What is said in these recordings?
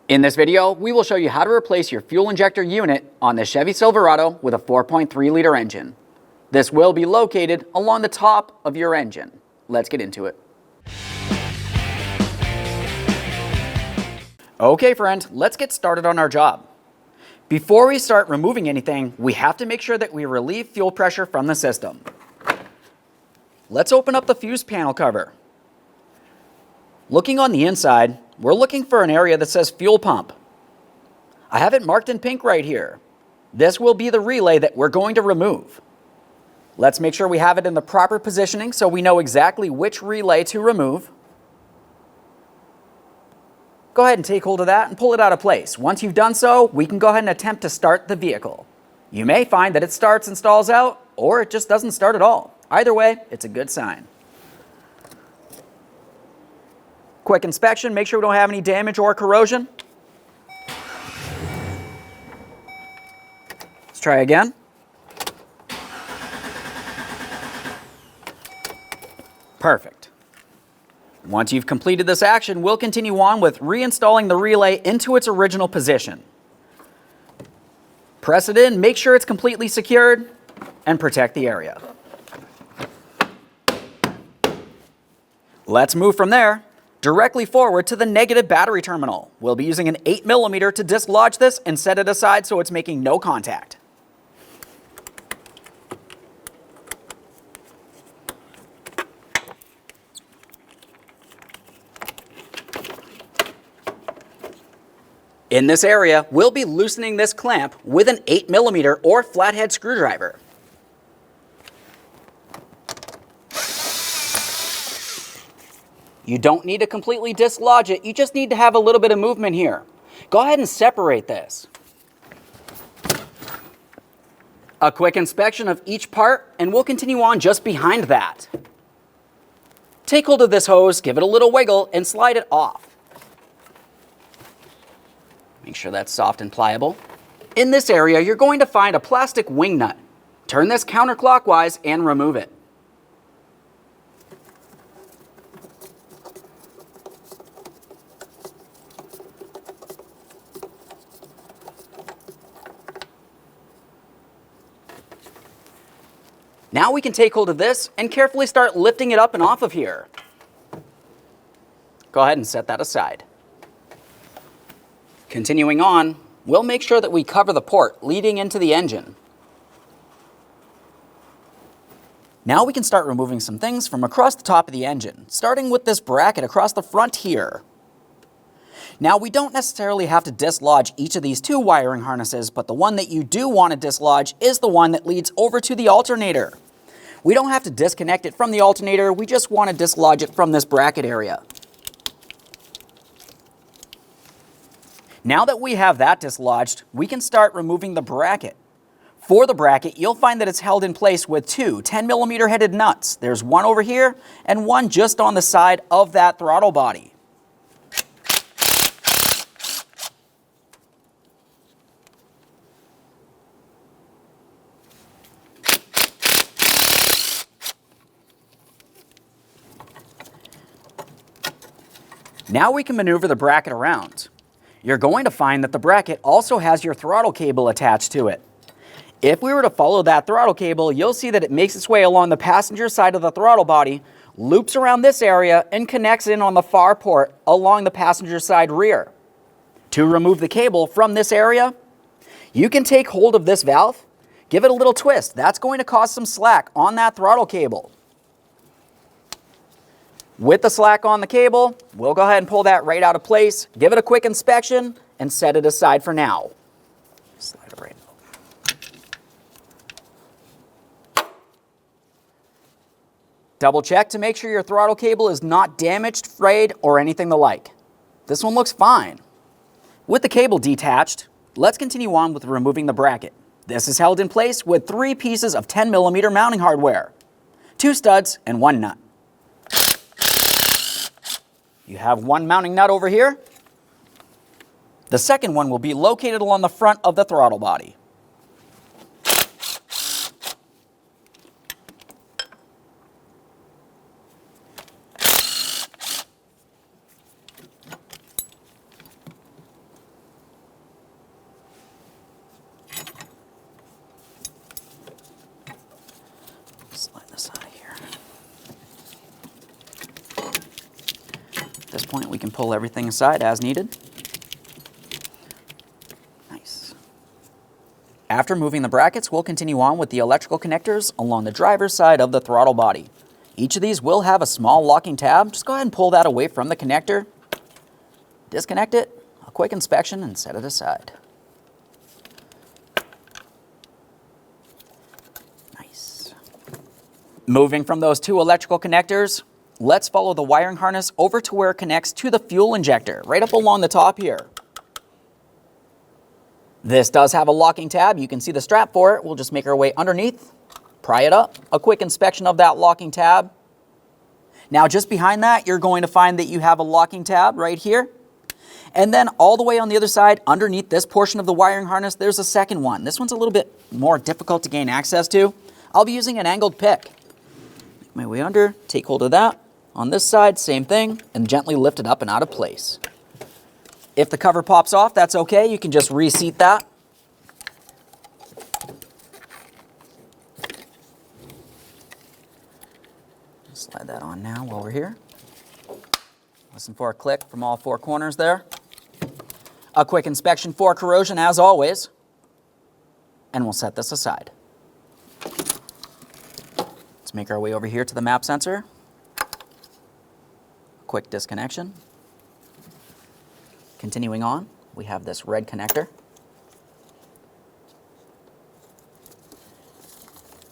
In this video, we will show you how to replace your fuel injector unit on the Chevy Silverado with a 4.3-liter engine. This will be located along the top of your engine. Let's get into it. Okay friend, let's get started on our job. Before we start removing anything, we have to make sure that we relieve fuel pressure from the system. Let's open up the fuse panel cover. Looking on the inside, we're looking for an area that says fuel pump. I have it marked in pink right here. This will be the relay that we're going to remove. Let's make sure we have it in the proper positioning so we know exactly which relay to remove. Go ahead and take hold of that and pull it out of place. Once you've done so, we can go ahead and attempt to start the vehicle. You may find that it starts and stalls out, or it just doesn't start at all. Either way, it's a good sign. Quick inspection, make sure we don't have any damage or corrosion. Let's try again. Perfect. Once you've completed this action, we'll continue on with reinstalling the relay into its original position. Press it in, make sure it's completely secured, and protect the area. Let's move from there directly forward to the negative battery terminal. We'll be using an 8mm to dislodge this and set it aside so it's making no contact. In this area, we'll be loosening this clamp with an 8mm or flathead screwdriver. You don't need to completely dislodge it, you just need to have a little bit of movement here. Go ahead and separate this. A quick inspection of each part, and we'll continue on just behind that. Take hold of this hose, give it a little wiggle, and slide it off. Make sure that's soft and pliable. In this area, you're going to find a plastic wing nut. Turn this counterclockwise and remove it. Now we can take hold of this and carefully start lifting it up and off of here. Go ahead and set that aside. Continuing on, we'll make sure that we cover the port leading into the engine. Now we can start removing some things from across the top of the engine, starting with this bracket across the front here. Now we don't necessarily have to dislodge each of these two wiring harnesses, but the one that you do want to dislodge is the one that leads over to the alternator. We don't have to disconnect it from the alternator, we just want to dislodge it from this bracket area. Now that we have that dislodged, we can start removing the bracket. For the bracket, you'll find that it's held in place with two 10mm headed nuts. There's one over here and one just on the side of that throttle body. Now we can maneuver the bracket around. You're going to find that the bracket also has your throttle cable attached to it. If we were to follow that throttle cable, you'll see that it makes its way along the passenger side of the throttle body, loops around this area, and connects in on the far port along the passenger side rear. To remove the cable from this area, you can take hold of this valve, give it a little twist. That's going to cause some slack on that throttle cable. With the slack on the cable, we'll go ahead and pull that right out of place, give it a quick inspection, and set it aside for now. Slide it right out. Double check to make sure your throttle cable is not damaged, frayed, or anything the like. This one looks fine. With the cable detached, let's continue on with removing the bracket. This is held in place with 3 pieces of 10mm mounting hardware, 2 studs, and 1 nut. You have one mounting nut over here. The second one will be located along the front of the throttle body. can pull everything aside as needed. Nice. After moving the brackets, we'll continue on with the electrical connectors along the driver's side of the throttle body. Each of these will have a small locking tab. Just go ahead and pull that away from the connector. Disconnect it, a quick inspection, and set it aside. Nice. Moving from those two electrical connectors, let's follow the wiring harness over to where it connects to the fuel injector, right up along the top here. This does have a locking tab. You can see the strap for it. We'll just make our way underneath, pry it up, a quick inspection of that locking tab. Now just behind that, you're going to find that you have a locking tab right here. And then all the way on the other side, underneath this portion of the wiring harness, there's a second one. This one's a little bit more difficult to gain access to. I'll be using an angled pick. Make my way under, take hold of that. On this side, same thing, and gently lift it up and out of place. If the cover pops off, that's okay. You can just reseat that. Slide that on now while we're here. Listen for a click from all four corners there. A quick inspection for corrosion as always. And we'll set this aside. Let's make our way over here to the map sensor. Quick disconnection. Continuing on, we have this red connector.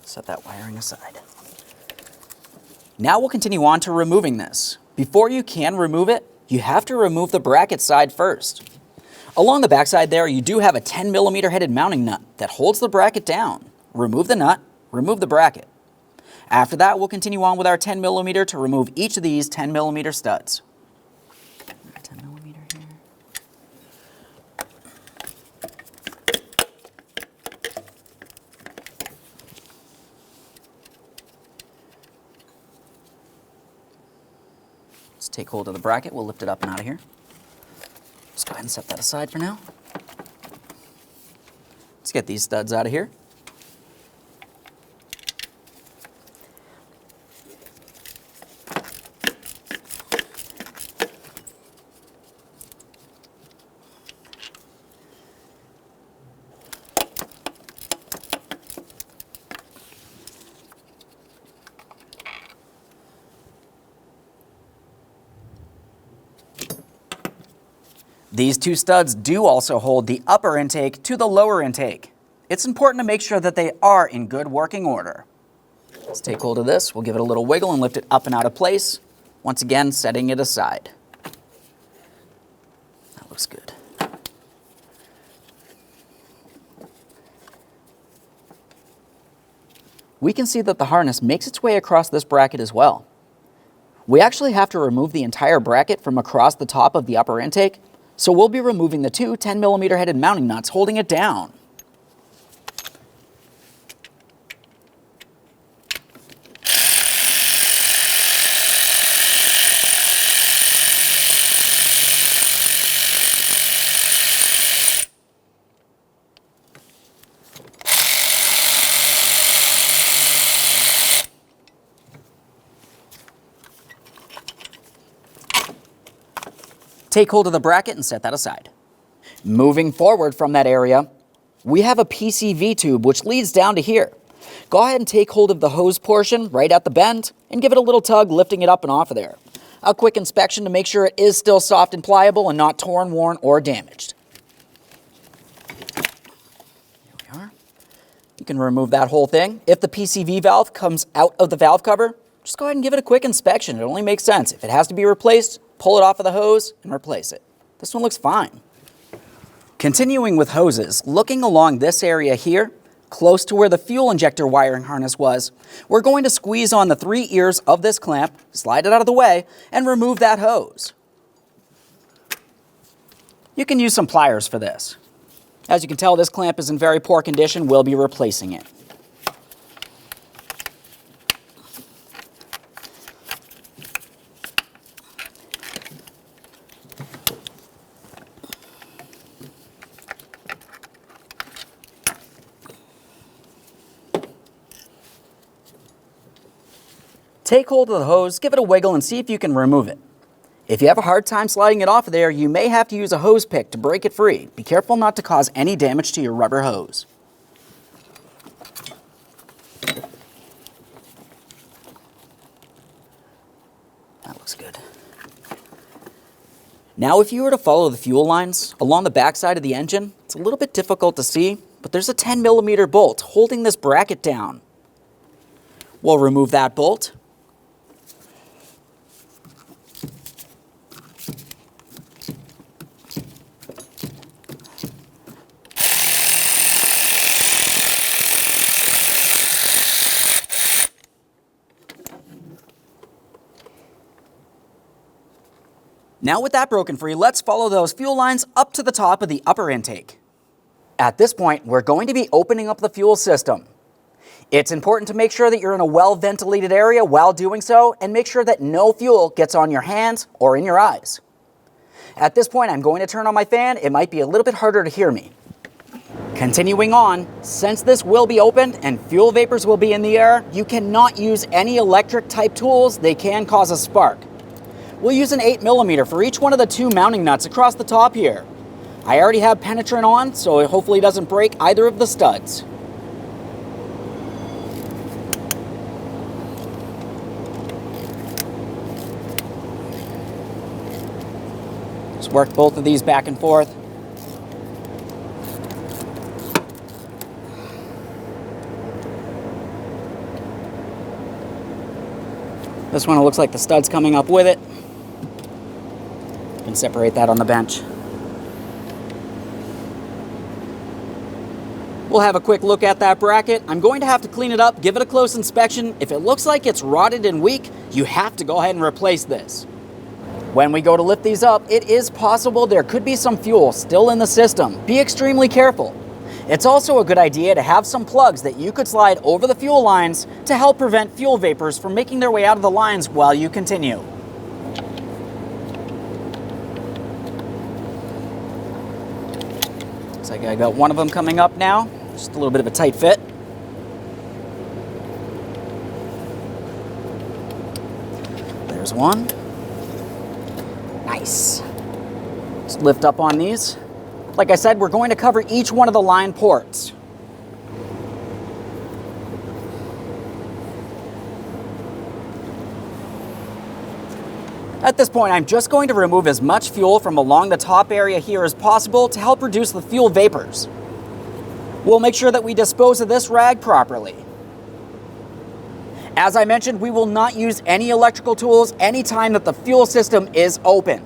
Set that wiring aside. Now we'll continue on to removing this. Before you can remove it, you have to remove the bracket side first. Along the back side there, you do have a 10mm headed mounting nut that holds the bracket down. Remove the nut, remove the bracket. After that, we'll continue on with our 10mm to remove each of these 10mm studs. 10mm here. Let's take hold of the bracket. We'll lift it up and out of here. Let's go ahead and set that aside for now. Let's get these studs out of here. These two studs do also hold the upper intake to the lower intake. It's important to make sure that they are in good working order. Let's take hold of this. We'll give it a little wiggle and lift it up and out of place. Once again, setting it aside. That looks good. We can see that the harness makes its way across this bracket as well. We actually have to remove the entire bracket from across the top of the upper intake. So we'll be removing the two 10mm headed mounting nuts holding it down. Take hold of the bracket and set that aside. Moving forward from that area, we have a PCV tube which leads down to here. Go ahead and take hold of the hose portion right at the bend and give it a little tug, lifting it up and off of there. A quick inspection to make sure it is still soft and pliable and not torn, worn, or damaged. Here we are. You can remove that whole thing. If the PCV valve comes out of the valve cover, just go ahead and give it a quick inspection. It only makes sense. If it has to be replaced, pull it off of the hose and replace it. This one looks fine. Continuing with hoses, looking along this area here, close to where the fuel injector wiring harness was, we're going to squeeze on the 3 ears of this clamp, slide it out of the way, and remove that hose. You can use some pliers for this. As you can tell, this clamp is in very poor condition. We'll be replacing it. Take hold of the hose, give it a wiggle, and see if you can remove it. If you have a hard time sliding it off of there, you may have to use a hose pick to break it free. Be careful not to cause any damage to your rubber hose. That looks good. Now, if you were to follow the fuel lines along the backside of the engine, it's a little bit difficult to see, but there's a 10mm bolt holding this bracket down. We'll remove that bolt. Now with that broken free, let's follow those fuel lines up to the top of the upper intake. At this point, we're going to be opening up the fuel system. It's important to make sure that you're in a well-ventilated area while doing so, and make sure that no fuel gets on your hands or in your eyes. At this point, I'm going to turn on my fan. It might be a little bit harder to hear me. Continuing on, since this will be opened and fuel vapors will be in the air, you cannot use any electric type tools. They can cause a spark. We'll use an 8mm for each one of the 2 mounting nuts across the top here. I already have penetrant on, so it hopefully doesn't break either of the studs. Just work both of these back and forth. This one, it looks like the stud's coming up with it. You can separate that on the bench. We'll have a quick look at that bracket. I'm going to have to clean it up, give it a close inspection. If it looks like it's rotted and weak, you have to go ahead and replace this. When we go to lift these up, it is possible there could be some fuel still in the system. Be extremely careful. It's also a good idea to have some plugs that you could slide over the fuel lines to help prevent fuel vapors from making their way out of the lines while you continue. Looks like I got one of them coming up now. Just a little bit of a tight fit. There's one. Nice. Just lift up on these. Like I said, we're going to cover each one of the line ports. At this point, I'm just going to remove as much fuel from along the top area here as possible to help reduce the fuel vapors. We'll make sure that we dispose of this rag properly. As I mentioned, we will not use any electrical tools anytime that the fuel system is open.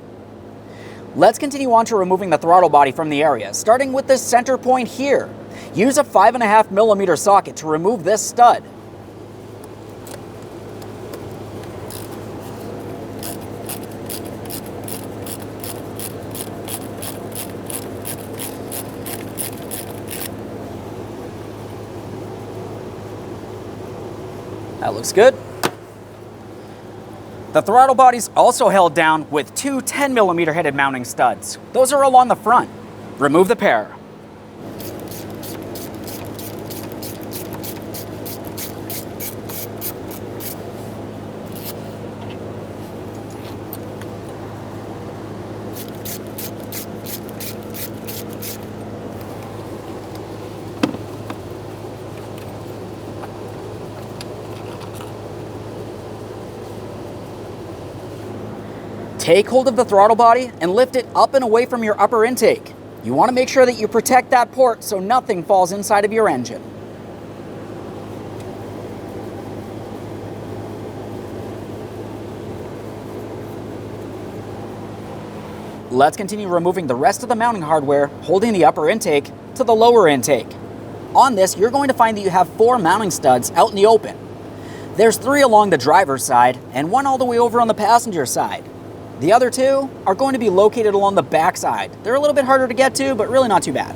Let's continue on to removing the throttle body from the area, starting with this center point here. Use a 5.5mm socket to remove this stud. That looks good. The throttle body's also held down with 2 10mm headed mounting studs. Those are along the front. Remove the pair. Take hold of the throttle body and lift it up and away from your upper intake. You want to make sure that you protect that port so nothing falls inside of your engine. Let's continue removing the rest of the mounting hardware, holding the upper intake to the lower intake. On this, you're going to find that you have 4 mounting studs out in the open. There's 3 along the driver's side and 1 all the way over on the passenger side. The other 2 are going to be located along the back side. They're a little bit harder to get to, but really not too bad.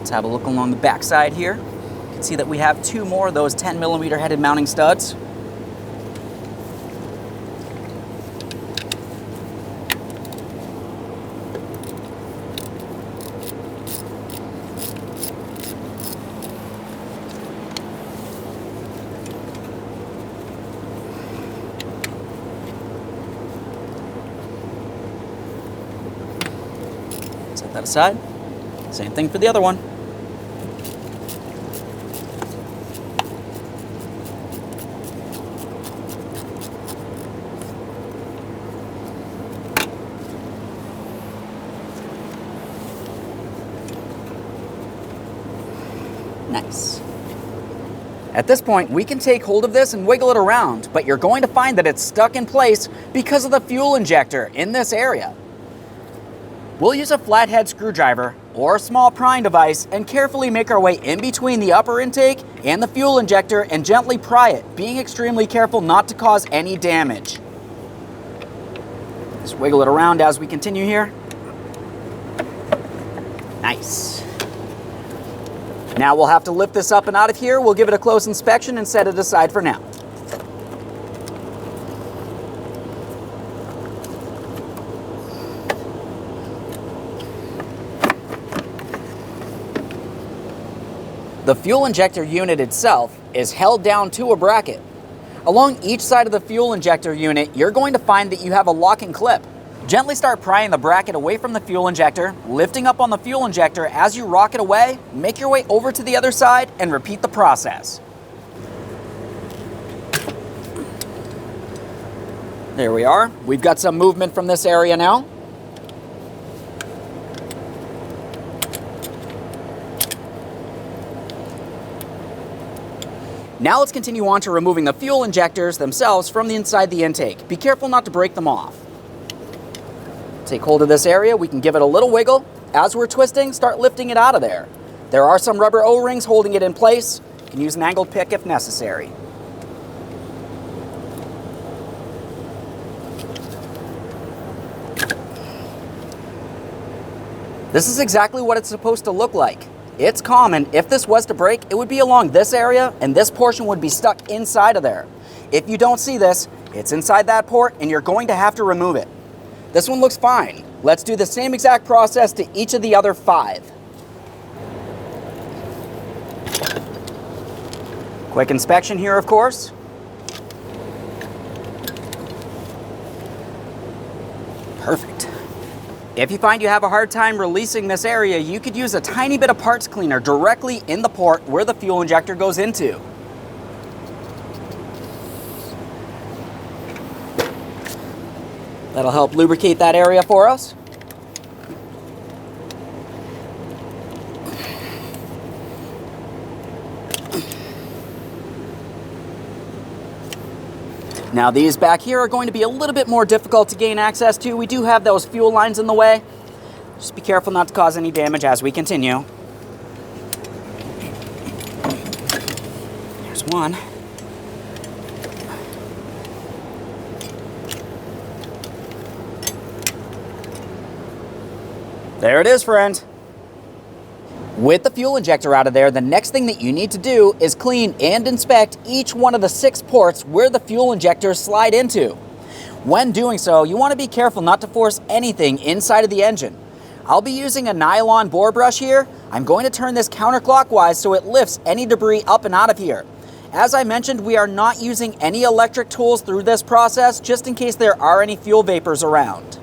Let's have a look along the back side here. You can see that we have 2 more of those 10mm headed mounting studs. Set that aside. Same thing for the other one. Nice. At this point, we can take hold of this and wiggle it around, but you're going to find that it's stuck in place because of the fuel injector in this area. We'll use a flathead screwdriver or a small prying device and carefully make our way in between the upper intake and the fuel injector and gently pry it, being extremely careful not to cause any damage. Just wiggle it around as we continue here. Nice. Now we'll have to lift this up and out of here. We'll give it a close inspection and set it aside for now. The fuel injector unit itself is held down to a bracket. Along each side of the fuel injector unit, you're going to find that you have a locking clip. Gently start prying the bracket away from the fuel injector, lifting up on the fuel injector as you rock it away, make your way over to the other side, and repeat the process. There we are. We've got some movement from this area now. Now let's continue on to removing the fuel injectors themselves from the inside the intake. Be careful not to break them off. Take hold of this area, we can give it a little wiggle. As we're twisting, start lifting it out of there. There are some rubber O-rings holding it in place. You can use an angled pick if necessary. This is exactly what it's supposed to look like. It's common, if this was to break, it would be along this area and this portion would be stuck inside of there. If you don't see this, it's inside that port and you're going to have to remove it. This one looks fine. Let's do the same exact process to each of the other 5. Quick inspection here, of course. Perfect. If you find you have a hard time releasing this area, you could use a tiny bit of parts cleaner directly in the port where the fuel injector goes into. That'll help lubricate that area for us. Now these back here are going to be a little bit more difficult to gain access to. We do have those fuel lines in the way. Just be careful not to cause any damage as we continue. There's one. There it is, friend. With the fuel injector out of there, the next thing that you need to do is clean and inspect each one of the 6 ports where the fuel injectors slide into. When doing so, you want to be careful not to force anything inside of the engine. I'll be using a nylon bore brush here. I'm going to turn this counterclockwise so it lifts any debris up and out of here. As I mentioned, we are not using any electric tools through this process, just in case there are any fuel vapors around.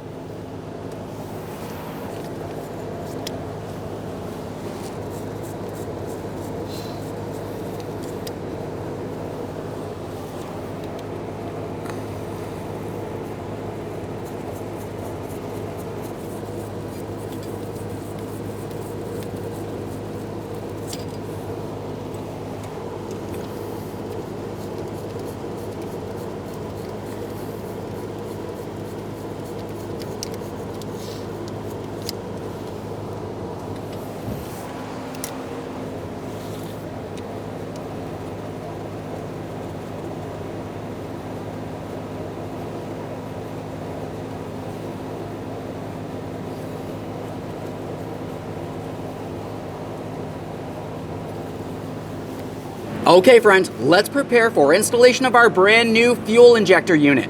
Okay friends, let's prepare for installation of our brand new fuel injector unit.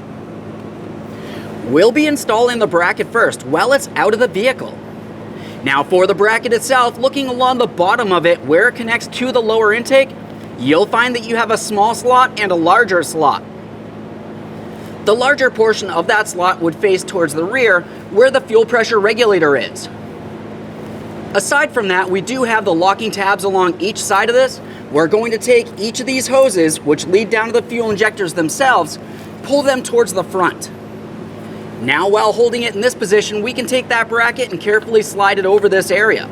We'll be installing the bracket first while it's out of the vehicle. Now for the bracket itself, looking along the bottom of it where it connects to the lower intake, you'll find that you have a small slot and a larger slot. The larger portion of that slot would face towards the rear where the fuel pressure regulator is. Aside from that, we do have the locking tabs along each side of this. We're going to take each of these hoses, which lead down to the fuel injectors themselves, pull them towards the front. Now while holding it in this position, we can take that bracket and carefully slide it over this area.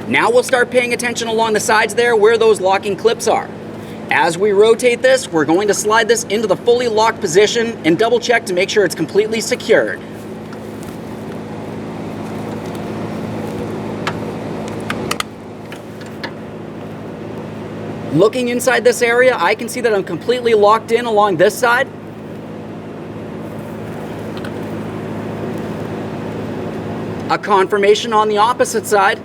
Now we'll start paying attention along the sides there where those locking clips are. As we rotate this, we're going to slide this into the fully locked position and double check to make sure it's completely secured. Looking inside this area, I can see that I'm completely locked in along this side. A confirmation on the opposite side.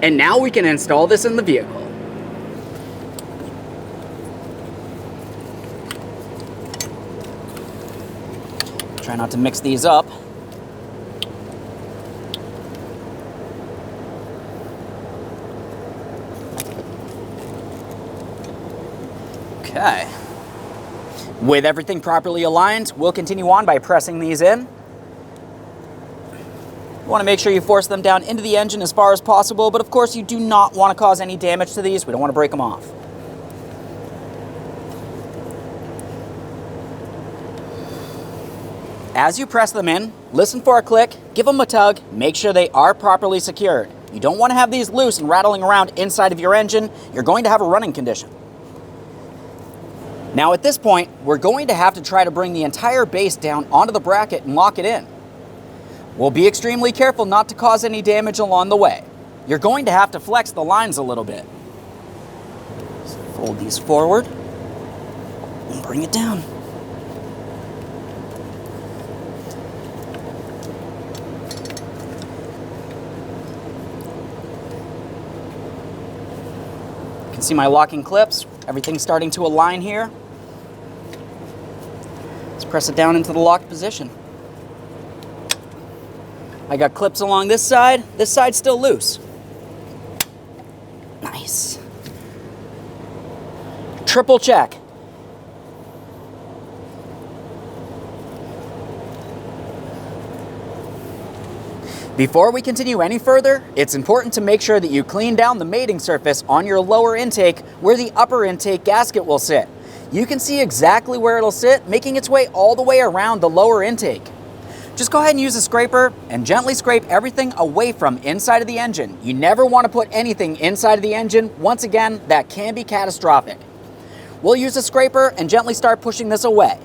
And now we can install this in the vehicle. Try not to mix these up. Okay. With everything properly aligned, we'll continue on by pressing these in. You want to make sure you force them down into the engine as far as possible, but of course you do not want to cause any damage to these. We don't want to break them off. As you press them in, listen for a click, give them a tug, make sure they are properly secured. You don't want to have these loose and rattling around inside of your engine. You're going to have a running condition. Now at this point, we're going to have to try to bring the entire base down onto the bracket and lock it in. We'll be extremely careful not to cause any damage along the way. You're going to have to flex the lines a little bit. So fold these forward and bring it down. You can see my locking clips. Everything's starting to align here. Let's press it down into the locked position. I got clips along this side's still loose. Nice. Triple check. Before we continue any further, it's important to make sure that you clean down the mating surface on your lower intake where the upper intake gasket will sit. You can see exactly where it'll sit, making its way all the way around the lower intake. Just go ahead and use a scraper and gently scrape everything away from inside of the engine. You never want to put anything inside of the engine. Once again, that can be catastrophic. We'll use a scraper and gently start pushing this away.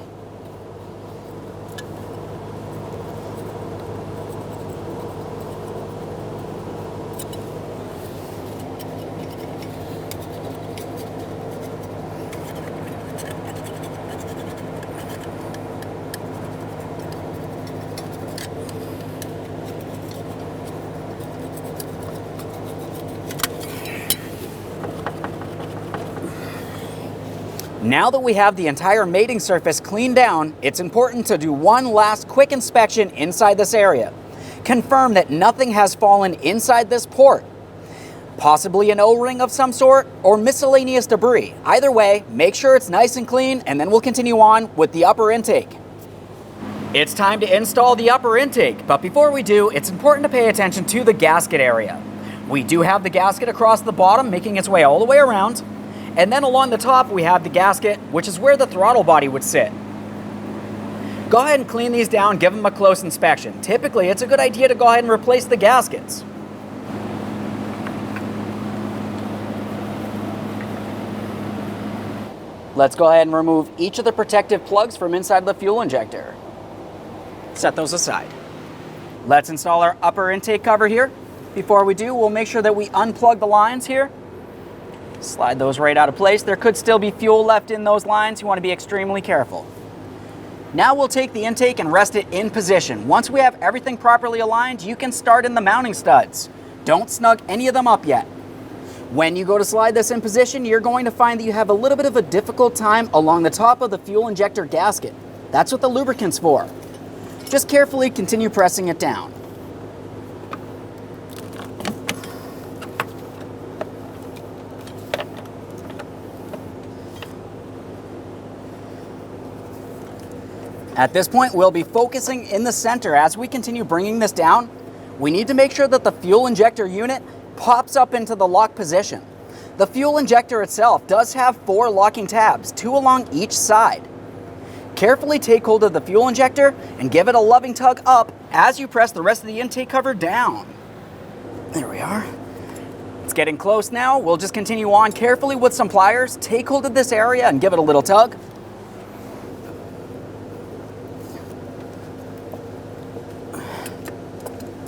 Now that we have the entire mating surface cleaned down, it's important to do one last quick inspection inside this area. Confirm that nothing has fallen inside this port. Possibly an O-ring of some sort or miscellaneous debris. Either way, make sure it's nice and clean, and then we'll continue on with the upper intake. It's time to install the upper intake, but before we do, it's important to pay attention to the gasket area. We do have the gasket across the bottom, making its way all the way around. And then along the top, we have the gasket, which is where the throttle body would sit. Go ahead and clean these down, give them a close inspection. Typically, it's a good idea to go ahead and replace the gaskets. Let's go ahead and remove each of the protective plugs from inside the fuel injector. Set those aside. Let's install our upper intake cover here. Before we do, we'll make sure that we unplug the lines here. Slide those right out of place. There could still be fuel left in those lines. You want to be extremely careful. Now we'll take the intake and rest it in position. Once we have everything properly aligned, you can start in the mounting studs. Don't snug any of them up yet. When you go to slide this in position, you're going to find that you have a little bit of a difficult time along the top of the fuel injector gasket. That's what the lubricant's for. Just carefully continue pressing it down. At this point, we'll be focusing in the center. As we continue bringing this down, we need to make sure that the fuel injector unit pops up into the lock position. The fuel injector itself does have 4 locking tabs, 2 along each side. Carefully take hold of the fuel injector and give it a loving tug up as you press the rest of the intake cover down. There we are. It's getting close now. We'll just continue on carefully with some pliers. Take hold of this area and give it a little tug.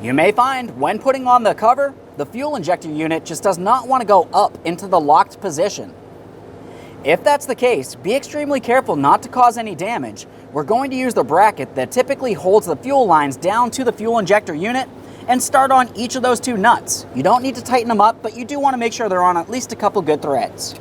You may find when putting on the cover, the fuel injector unit just does not want to go up into the locked position. If that's the case, be extremely careful not to cause any damage. We're going to use the bracket that typically holds the fuel lines down to the fuel injector unit and start on each of those 2 nuts. You don't need to tighten them up, but you do want to make sure they're on at least a couple good threads.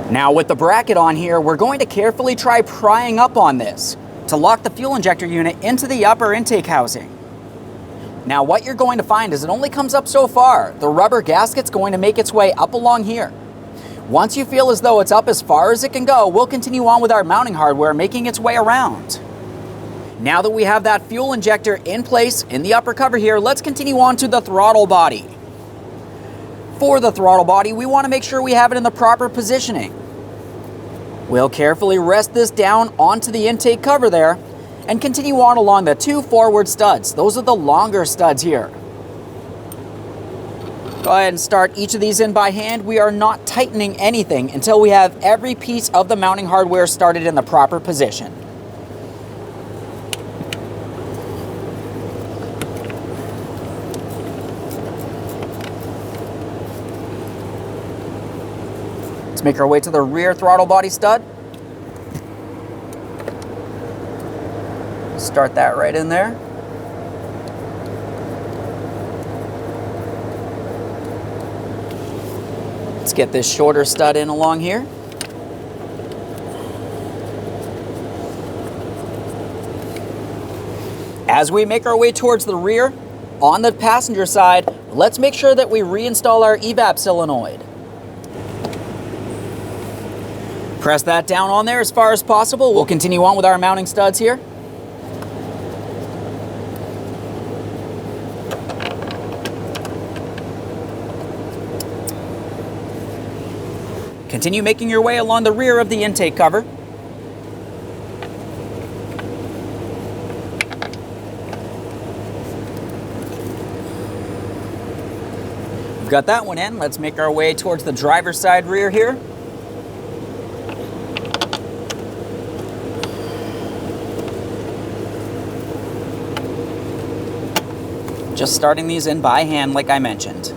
Now with the bracket on here, we're going to carefully try prying up on this to lock the fuel injector unit into the upper intake housing. Now what you're going to find is it only comes up so far. The rubber gasket's going to make its way up along here. Once you feel as though it's up as far as it can go, we'll continue on with our mounting hardware making its way around. Now that we have that fuel injector in place in the upper cover here, let's continue on to the throttle body. For the throttle body, we want to make sure we have it in the proper positioning. We'll carefully rest this down onto the intake cover there and continue on along the 2 forward studs. Those are the longer studs here. Go ahead and start each of these in by hand. We are not tightening anything until we have every piece of the mounting hardware started in the proper position. Let's make our way to the rear throttle body stud. Start that right in there. Let's get this shorter stud in along here. As we make our way towards the rear, on the passenger side, let's make sure that we reinstall our evap solenoid. Press that down on there as far as possible. We'll continue on with our mounting studs here. Continue making your way along the rear of the intake cover. We've got that one in. Let's make our way towards the driver's side rear here. Just starting these in by hand like I mentioned.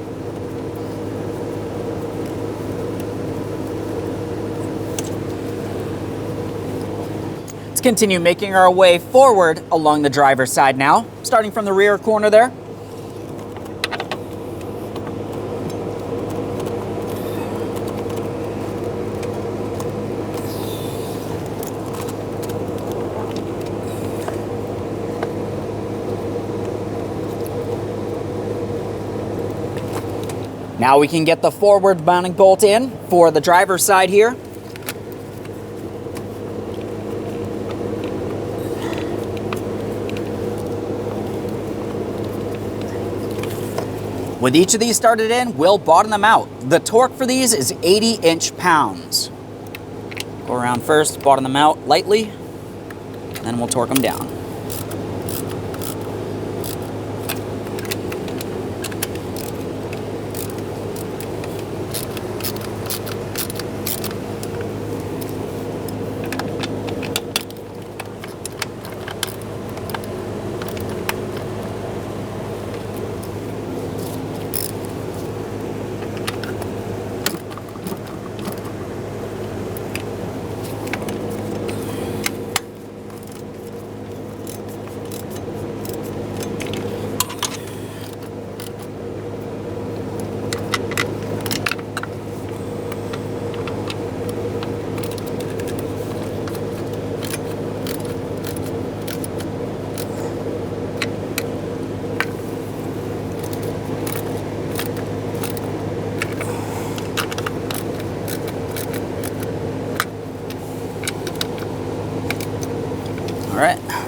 Let's continue making our way forward along the driver's side now, starting from the rear corner there. Now we can get the forward mounting bolt in for the driver's side here. With each of these started in, we'll bottom them out. The torque for these is 80 inch-pounds. Go around first, bottom them out lightly, then we'll torque them down.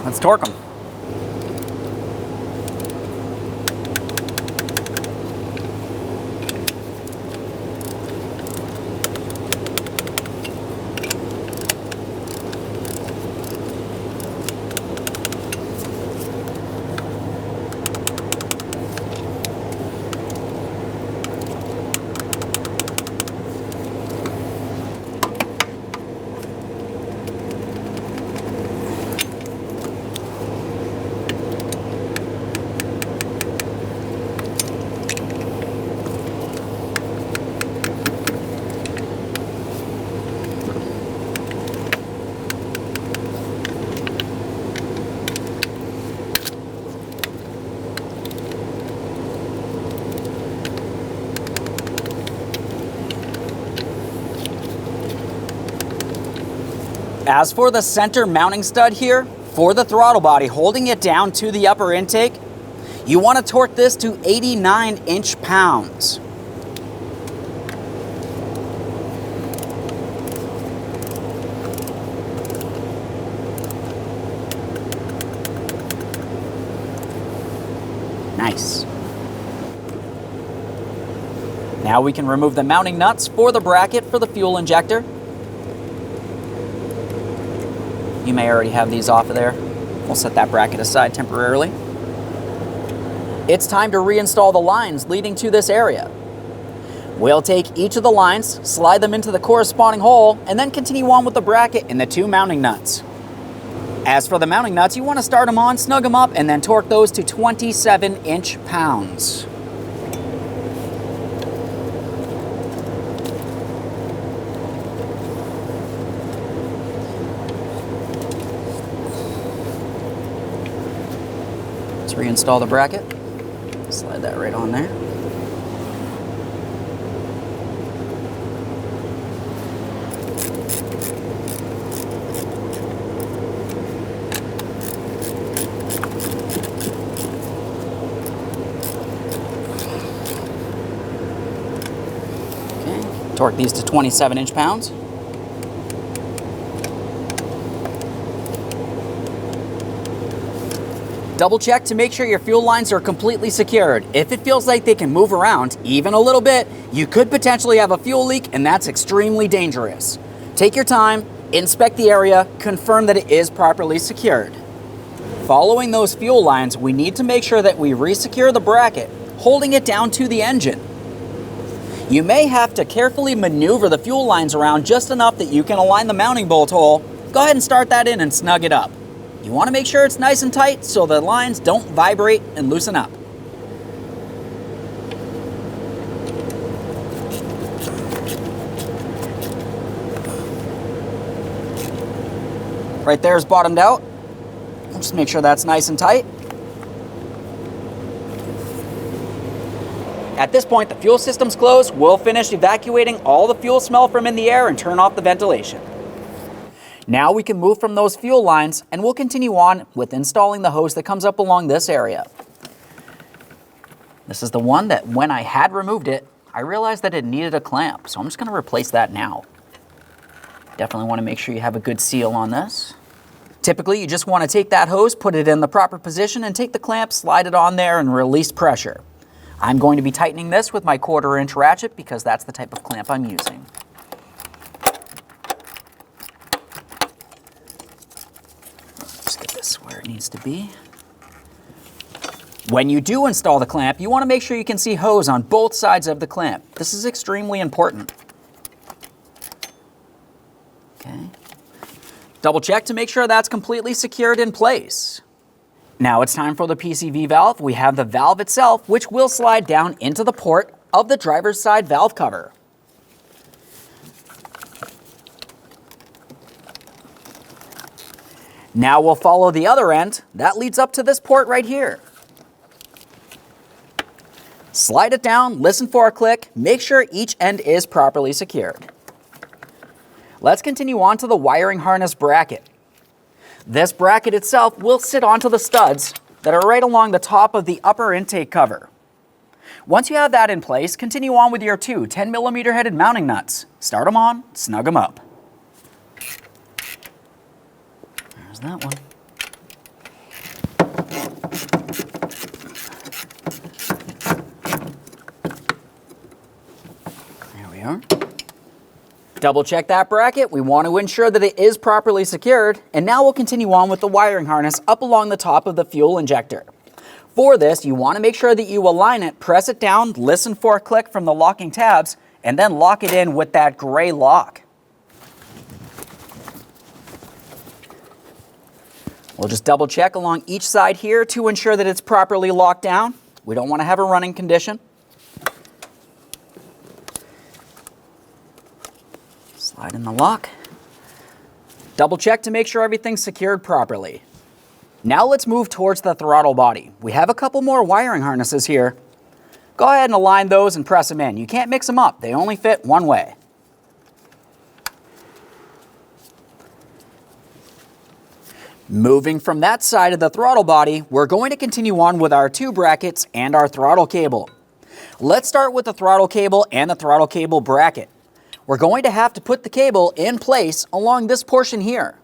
Let's torque them. As for the center mounting stud here, for the throttle body, holding it down to the upper intake, you want to torque this to 89 inch-pounds. Nice. Now we can remove the mounting nuts for the bracket for the fuel injector. You may already have these off of there. We'll set that bracket aside temporarily. It's time to reinstall the lines leading to this area. We'll take each of the lines, slide them into the corresponding hole, and then continue on with the bracket and the 2 mounting nuts. As for the mounting nuts, you want to start them on, snug them up, and then torque those to 27 inch-pounds. Let's reinstall the bracket. Slide that right on there. Okay. Torque these to 27 inch-pounds. Double check to make sure your fuel lines are completely secured. If it feels like they can move around even a little bit, you could potentially have a fuel leak, and that's extremely dangerous. Take your time, inspect the area, confirm that it is properly secured. Following those fuel lines, we need to make sure that we resecure the bracket, holding it down to the engine. You may have to carefully maneuver the fuel lines around just enough that you can align the mounting bolt hole. Go ahead and start that in and snug it up. You want to make sure it's nice and tight so the lines don't vibrate and loosen up. Right there is bottomed out. Just make sure that's nice and tight. At this point, the fuel system's closed. We'll finish evacuating all the fuel smell from in the air and turn off the ventilation. Now we can move from those fuel lines, and we'll continue on with installing the hose that comes up along this area. This is the one that when I had removed it, I realized that it needed a clamp, so I'm just going to replace that now. Definitely want to make sure you have a good seal on this. Typically, you just want to take that hose, put it in the proper position, and take the clamp, slide it on there, and release pressure. I'm going to be tightening this with my 1/4 inch ratchet because that's the type of clamp I'm using. Where it needs to be. When you do install the clamp, you want to make sure you can see hose on both sides of the clamp. This is extremely important. Okay. Double check to make sure that's completely secured in place. Now it's time for the PCV valve. We have the valve itself, which will slide down into the port of the driver's side valve cover. Now we'll follow the other end. That leads up to this port right here. Slide it down, listen for a click, make sure each end is properly secured. Let's continue on to the wiring harness bracket. This bracket itself will sit onto the studs that are right along the top of the upper intake cover. Once you have that in place, continue on with your 2 10mm headed mounting nuts. Start them on, snug them up. That one. Double check that bracket. We want to ensure that it is properly secured. And now we'll continue on with the wiring harness up along the top of the fuel injector. For this, you want to make sure that you align it, press it down, listen for a click from the locking tabs, and then lock it in with that gray lock. We'll just double check along each side here to ensure that it's properly locked down. We don't want to have a running condition. Slide in the lock. Double check to make sure everything's secured properly. Now let's move towards the throttle body. We have a couple more wiring harnesses here. Go ahead and align those and press them in. You can't mix them up. They only fit one way. Moving from that side of the throttle body, we're going to continue on with our two brackets and our throttle cable. Let's start with the throttle cable and the throttle cable bracket. We're going to have to put the cable in place along this portion here.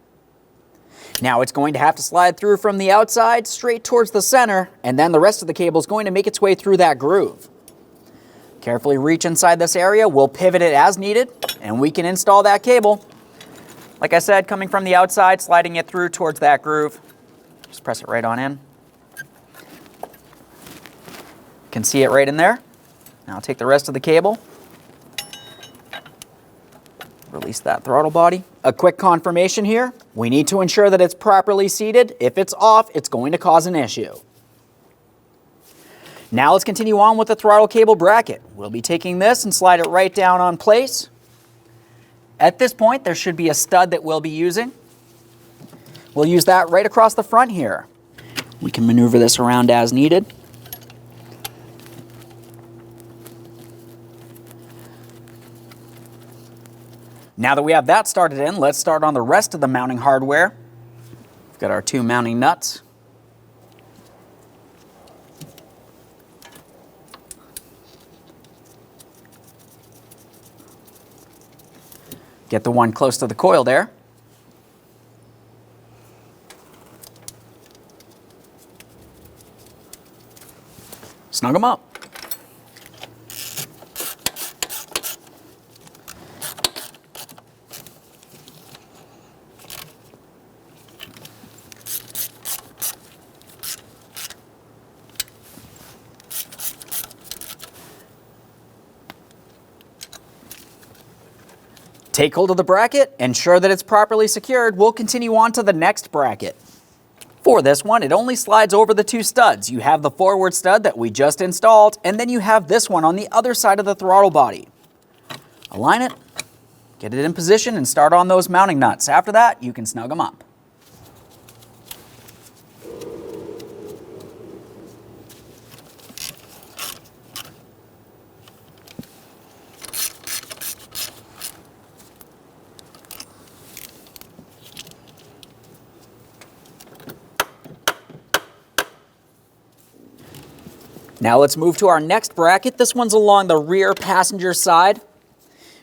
Now it's going to have to slide through from the outside straight towards the center, and then the rest of the cable is going to make its way through that groove. Carefully reach inside this area. We'll pivot it as needed, and we can install that cable. Like I said, coming from the outside, sliding it through towards that groove. Just press it right on in. You can see it right in there. Now I'll take the rest of the cable. Release that throttle body. A quick confirmation here. We need to ensure that it's properly seated. If it's off, it's going to cause an issue. Now let's continue on with the throttle cable bracket. We'll be taking this and slide it right down on place. At this point, there should be a stud that we'll be using. We'll use that right across the front here. We can maneuver this around as needed. Now that we have that started in, let's start on the rest of the mounting hardware. We've got our two mounting nuts. Get the one close to the coil there. Snug them up. Take hold of the bracket, ensure that it's properly secured. We'll continue on to the next bracket. For this one, it only slides over the two studs. You have the forward stud that we just installed, and then you have this one on the other side of the throttle body. Align it, get it in position, and start on those mounting nuts. After that, you can snug them up. Now let's move to our next bracket. This one's along the rear passenger side.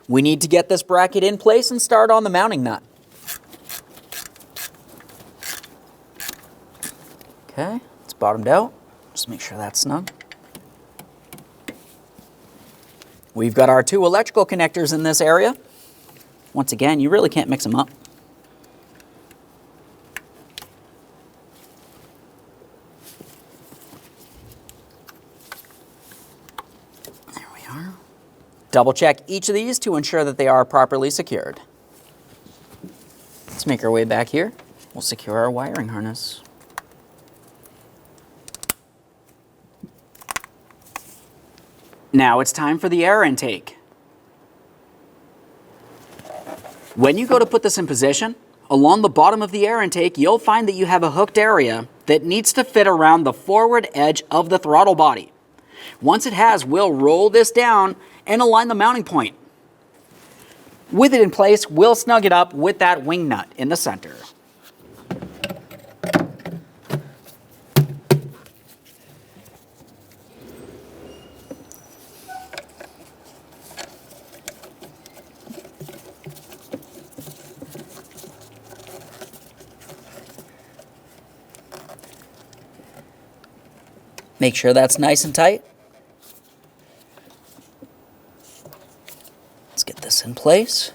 We need to get this bracket in place and start on the mounting nut. Okay, it's bottomed out. Just make sure that's snug. We've got our two electrical connectors in this area. Once again, you really can't mix them up. Double check each of these to ensure that they are properly secured. Let's make our way back here. We'll secure our wiring harness. Now it's time for the air intake. When you go to put this in position, along the bottom of the air intake, you'll find that you have a hooked area that needs to fit around the forward edge of the throttle body. Once it has, we'll roll this down and align the mounting point. With it in place, we'll snug it up with that wing nut in the center. Make sure that's nice and tight. Let's get this in place.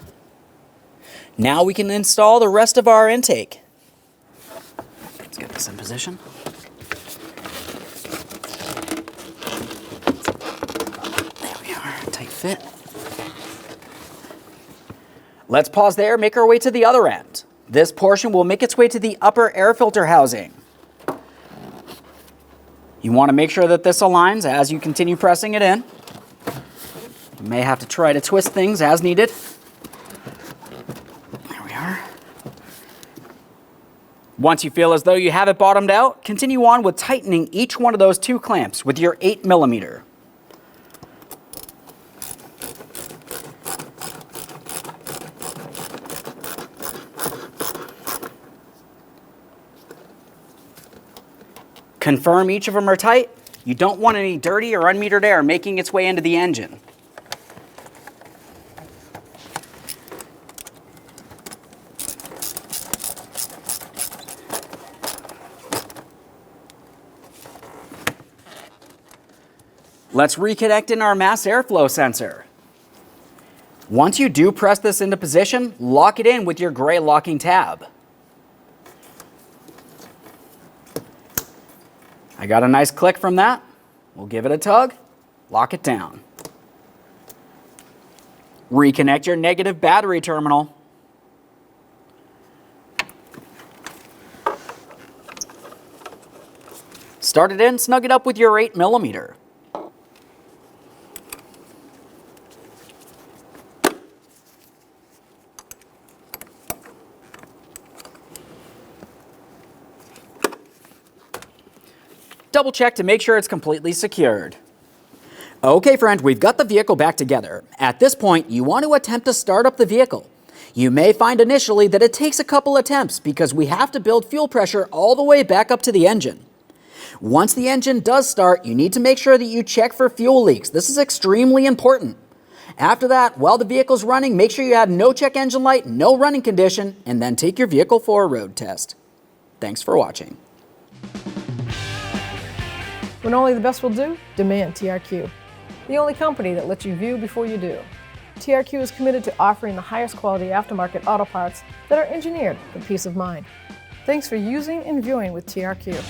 Now we can install the rest of our intake. Let's get this in position. There we are, tight fit. Let's pause there, make our way to the other end. This portion will make its way to the upper air filter housing. You want to make sure that this aligns as you continue pressing it in. You may have to try to twist things as needed. There we are. Once you feel as though you have it bottomed out, continue on with tightening each one of those 2 clamps with your 8mm. Confirm each of them are tight. You don't want any dirty or unmetered air making its way into the engine. Let's reconnect in our mass airflow sensor. Once you do press this into position, lock it in with your gray locking tab. I got a nice click from that. We'll give it a tug, lock it down. Reconnect your negative battery terminal. Start it in, snug it up with your 8mm. Double check to make sure it's completely secured. Okay friend, we've got the vehicle back together. At this point, you want to attempt to start up the vehicle. You may find initially that it takes a couple attempts because we have to build fuel pressure all the way back up to the engine. Once the engine does start, you need to make sure that you check for fuel leaks. This is extremely important. After that, while the vehicle's running, make sure you have no check engine light, no running condition, and then take your vehicle for a road test. Thanks for watching. When only the best will do, demand TRQ. The only company that lets you view before you do. TRQ is committed to offering the highest quality aftermarket auto parts that are engineered for peace of mind. Thanks for using and viewing with TRQ.